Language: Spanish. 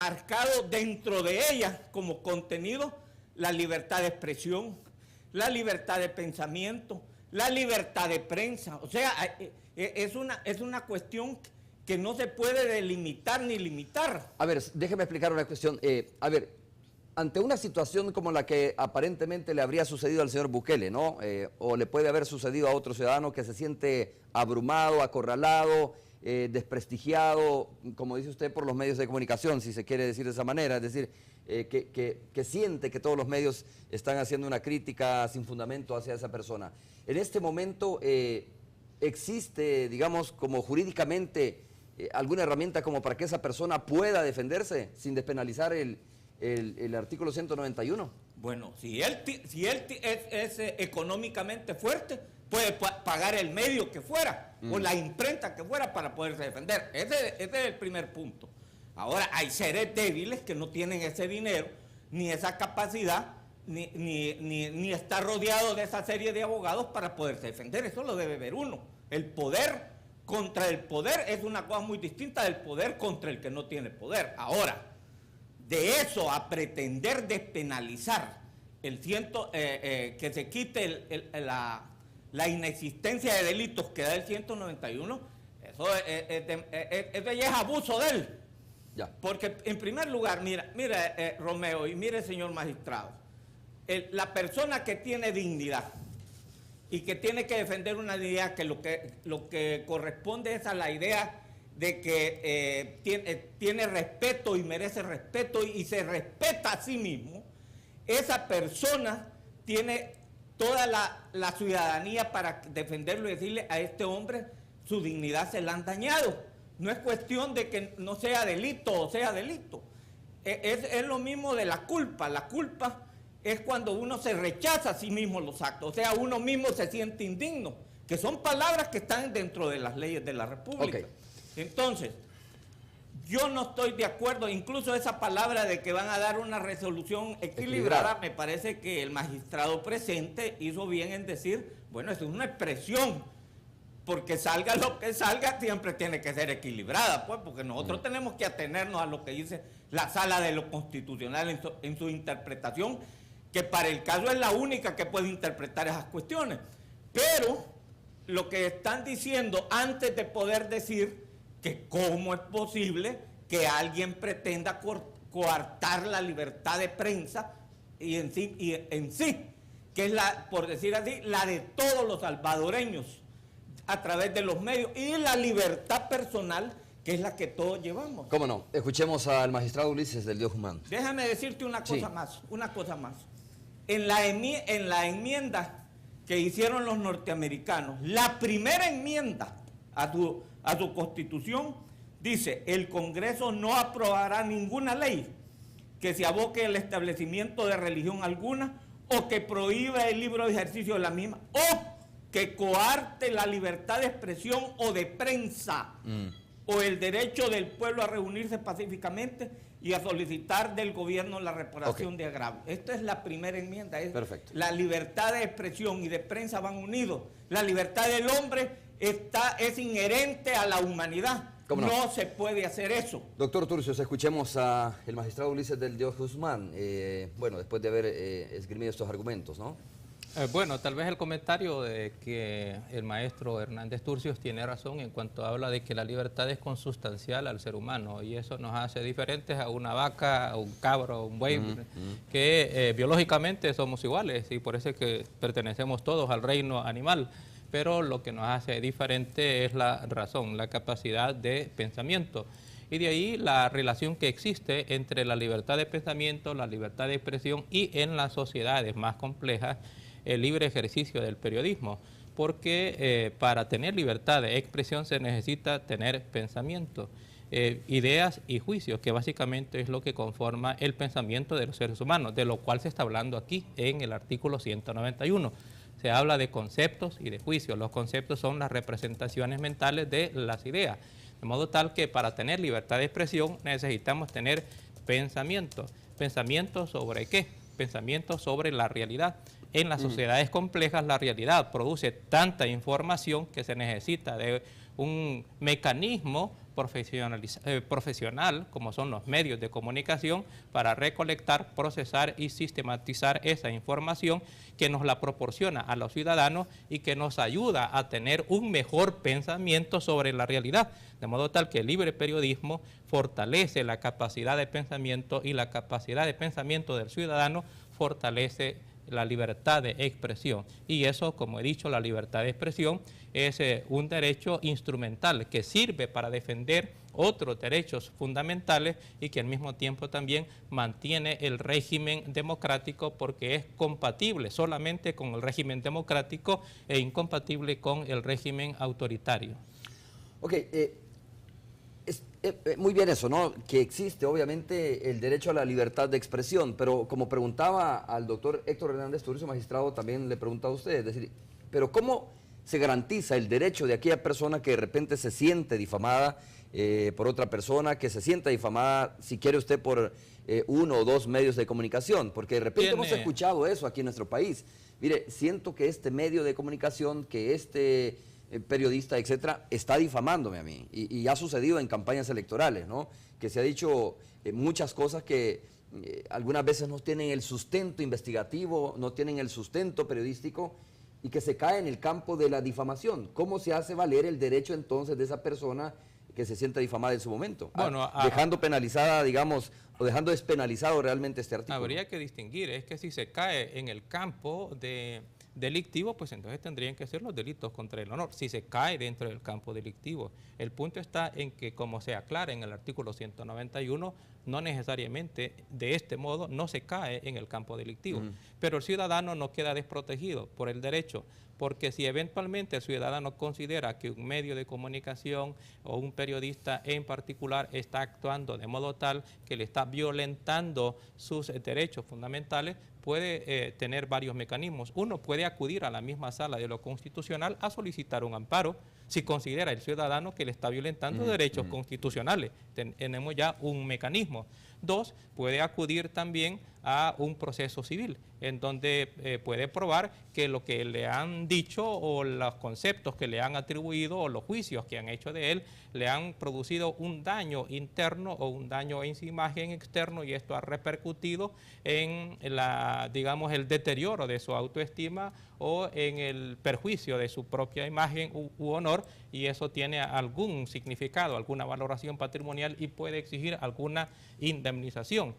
marcado dentro de ella como contenido la libertad de expresión, la libertad de pensamiento, la libertad de prensa. O sea, es una cuestión que no se puede delimitar ni limitar. A ver, déjeme explicar una cuestión. A ver, ante una situación como la que aparentemente le habría sucedido al señor Bukele, ¿no? O le puede haber sucedido a otro ciudadano que se siente abrumado, acorralado, desprestigiado, como dice usted, por los medios de comunicación, si se quiere decir de esa manera, es decir, que siente que todos los medios están haciendo una crítica sin fundamento hacia esa persona. En este momento existe, digamos, como jurídicamente alguna herramienta como para que esa persona pueda defenderse sin despenalizar el artículo 191. Bueno, si él es económicamente fuerte, puede pagar el medio que fuera, o la imprenta que fuera para poderse defender. Ese es el primer punto. Ahora, hay seres débiles que no tienen ese dinero, ni esa capacidad, ni estar rodeado de esa serie de abogados para poderse defender. Eso lo debe ver uno. El poder contra el poder es una cosa muy distinta del poder contra el que no tiene poder. Ahora, de eso a pretender despenalizar que se quite la inexistencia de delitos que da el 191, eso ya es abuso de él. Ya. Porque en primer lugar, mira Romeo, y mire señor magistrado, la persona que tiene dignidad y que tiene que defender una dignidad que lo que corresponde es a la idea de que tiene respeto y merece respeto y se respeta a sí mismo, esa persona tiene toda la ciudadanía para defenderlo y decirle a este hombre su dignidad se la han dañado. No es cuestión de que no sea delito o sea delito. Es lo mismo de la culpa. La culpa es cuando uno se rechaza a sí mismo los actos, o sea, uno mismo se siente indigno, que son palabras que están dentro de las leyes de la República. Okay. Entonces, yo no estoy de acuerdo, incluso esa palabra de que van a dar una resolución equilibrada, me parece que el magistrado presente hizo bien en decir, bueno, es una expresión, porque salga lo que salga, siempre tiene que ser equilibrada, pues, porque nosotros tenemos que atenernos a lo que dice la Sala de lo Constitucional en su interpretación, que para el caso es la única que puede interpretar esas cuestiones. Pero lo que están diciendo antes de poder decir que cómo es posible que alguien pretenda coartar la libertad de prensa y en sí, que es por decir así, la de todos los salvadoreños a través de los medios, y la libertad personal, que es la que todos llevamos. ¿Cómo no? Escuchemos al magistrado Ulises del Dios Guzmán. Déjame decirte una cosa más. En la enmienda que hicieron los norteamericanos, la primera enmienda a su Constitución dice: el Congreso no aprobará ninguna ley que se aboque al establecimiento de religión alguna o que prohíba el libre ejercicio de la misma o que coarte la libertad de expresión o de prensa o el derecho del pueblo a reunirse pacíficamente y a solicitar del gobierno la reparación de agravios. Esta es la primera enmienda. Perfecto. La libertad de expresión y de prensa van unidos. La libertad del hombre es inherente a la humanidad. No se puede hacer eso. Doctor Turcios, escuchemos al magistrado Ulises del Dios Guzmán, bueno, después de haber esgrimido estos argumentos, ¿no? Bueno, tal vez el comentario de que el maestro Hernández Turcios tiene razón en cuanto habla de que la libertad es consustancial al ser humano y eso nos hace diferentes a una vaca, a un cabro, a un buey, que biológicamente somos iguales y por eso es que pertenecemos todos al reino animal. Pero lo que nos hace diferente es la razón, la capacidad de pensamiento. Y de ahí la relación que existe entre la libertad de pensamiento, la libertad de expresión y en las sociedades más complejas, el libre ejercicio del periodismo. Porque para tener libertad de expresión se necesita tener pensamiento, ideas y juicios, que básicamente es lo que conforma el pensamiento de los seres humanos, de lo cual se está hablando aquí en el artículo 191. Se habla de conceptos y de juicios. Los conceptos son las representaciones mentales de las ideas. De modo tal que para tener libertad de expresión necesitamos tener pensamiento. ¿Pensamiento sobre qué? Pensamiento sobre la realidad. En las sociedades complejas la realidad produce tanta información que se necesita de un mecanismo profesional, como son los medios de comunicación, para recolectar, procesar y sistematizar esa información que nos la proporciona a los ciudadanos y que nos ayuda a tener un mejor pensamiento sobre la realidad, de modo tal que el libre periodismo fortalece la capacidad de pensamiento y la capacidad de pensamiento del ciudadano fortalece la libertad de expresión. Y eso, como he dicho, la libertad de expresión es un derecho instrumental que sirve para defender otros derechos fundamentales y que al mismo tiempo también mantiene el régimen democrático, porque es compatible solamente con el régimen democrático e incompatible con el régimen autoritario. Ok, muy bien eso, ¿no? Que existe obviamente el derecho a la libertad de expresión, pero como preguntaba al doctor Héctor Hernández Turcio, magistrado, también le preguntaba a usted, es decir, pero ¿cómo se garantiza el derecho de aquella persona que de repente se siente difamada por otra persona, que se sienta difamada, si quiere usted, por uno o dos medios de comunicación? Porque de repente hemos escuchado eso aquí en nuestro país. Mire, siento que este medio de comunicación, que este periodista, etcétera, está difamándome a mí. Y ha sucedido en campañas electorales, ¿no? Que se ha dicho muchas cosas que algunas veces no tienen el sustento investigativo, no tienen el sustento periodístico, y que se cae en el campo de la difamación. ¿Cómo se hace valer el derecho entonces de esa persona que se siente difamada en su momento? Bueno, dejando penalizada, digamos, o dejando despenalizado realmente este artículo. Habría que distinguir, es que si se cae en el campo delictivo, pues entonces tendrían que ser los delitos contra el honor, si se cae dentro del campo delictivo. El punto está en que, como se aclara en el artículo 191, no necesariamente de este modo no se cae en el campo delictivo, pero el ciudadano no queda desprotegido por el derecho, porque si eventualmente el ciudadano considera que un medio de comunicación o un periodista en particular está actuando de modo tal que le está violentando sus derechos fundamentales, puede tener varios mecanismos. Uno puede acudir a la misma sala de lo constitucional a solicitar un amparo si considera el ciudadano que le está violentando derechos constitucionales. Tenemos ya un mecanismo. Dos, puede acudir también a un proceso civil, en donde puede probar que lo que le han dicho o los conceptos que le han atribuido o los juicios que han hecho de él le han producido un daño interno o un daño en su imagen externo, y esto ha repercutido en digamos, el deterioro de su autoestima o en el perjuicio de su propia imagen u honor, y eso tiene algún significado, alguna valoración patrimonial y puede exigir alguna indemnización.